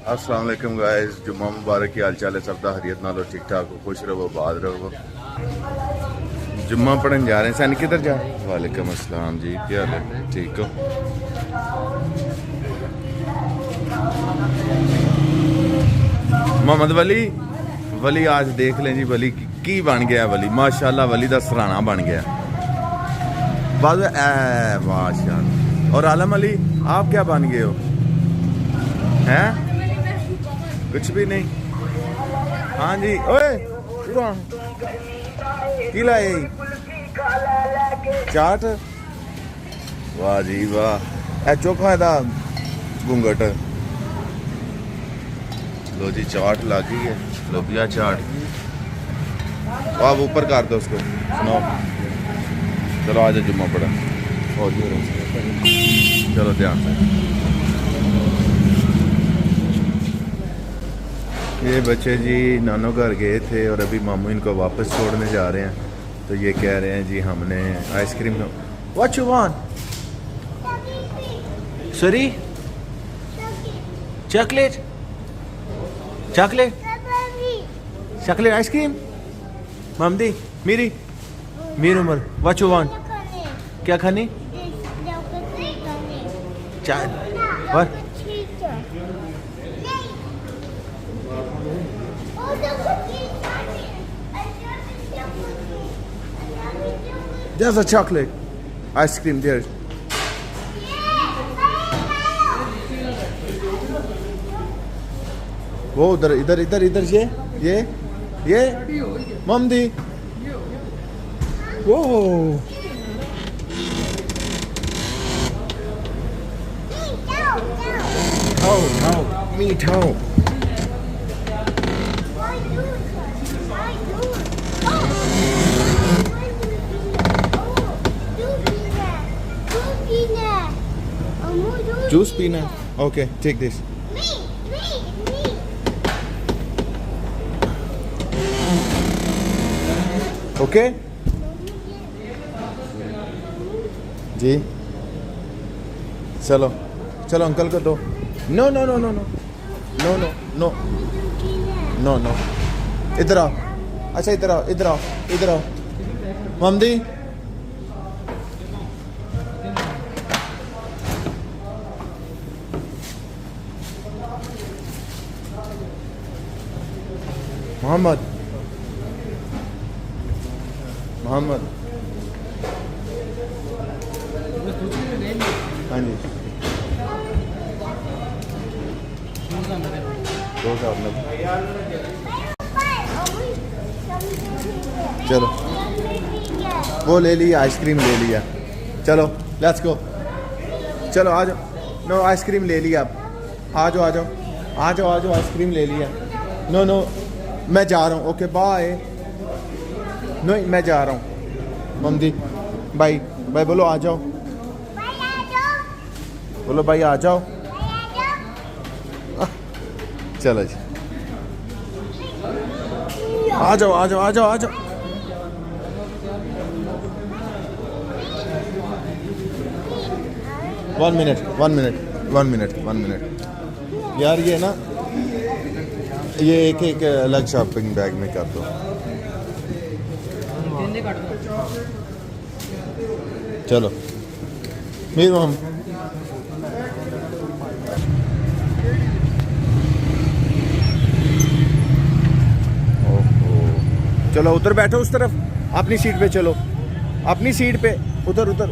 अस्सलाम वालेकुम गाइस, जुम्मा मुबारक। की हाल चाल है सब दा? हरियत नालो ठीक ठाक हो, खुश रहो, आबाद रहो। जुम्मा पढ़न जा रहे हैं। सैन किधर जा? वालेकुम अस्सलाम जी, क्या हाल है? ठीक हो? मोहम्मद वली वली आज देख लें जी, वली की बन गया। वली माशाल्लाह, वली दा सराना बन गया। बाद माशाल्लाह। और आलम अली, आप क्या बन गए हो? हैं? कुछ भी नहीं। हाँ जी, ओए की लाए चाट? वाह जी वाह, ए चोखा दा घूंघट। लो जी, चाट लग गई है, लोबिया चाट। आप ऊपर कर दो उसको, सुनो। चलो आज जुम्मा पड़ा और चलो ध्यान से। ये बच्चे जी नानो घर गए थे और अभी मामू इनको वापस छोड़ने जा रहे हैं। तो ये कह रहे हैं जी हमने ice cream. What you want? Sorry, chocolate chocolate chocolate ice cream. ममदी मेरी मेरी उम्र। What you want? क्या खानी? What? There's a chocolate ice cream there. वो उधर इधर इधर इधर ये ममदी। वो मीठा। जूस पीना? Okay, take this. ओके जी, चलो चलो अंकल को दो। No no no no no no no no no no, इधर आओ। अच्छा इधर आओ, इधर आओ, इधर आओ ममदी। मोहम्मद मोहम्मद, हाँ जी, 2090। चलो वो ले लिया, आइसक्रीम ले लिया। चलो लेट्स गो। चलो आ जाओ। नो, आइसक्रीम ले लिया। आ जाओ आ जाओ आ जाओ आ जाओ, आइसक्रीम ले लिया। नो नो, मैं जा रहा हूँ। Okay bye. नहीं, मैं जा रहा हूँ। ममदी बाय बाय बोलो, आ जाओ। बोलो भाई आ जाओ। चलो जी, आ जाओ आ जाओ आ जाओ आ जाओ। वन मिनट यार, ये ना, ये एक अलग शॉपिंग बैग में कर दो। चलो मेरे हम चलो उधर बैठो, उस तरफ अपनी सीट पे। चलो अपनी सीट पे, उधर उधर।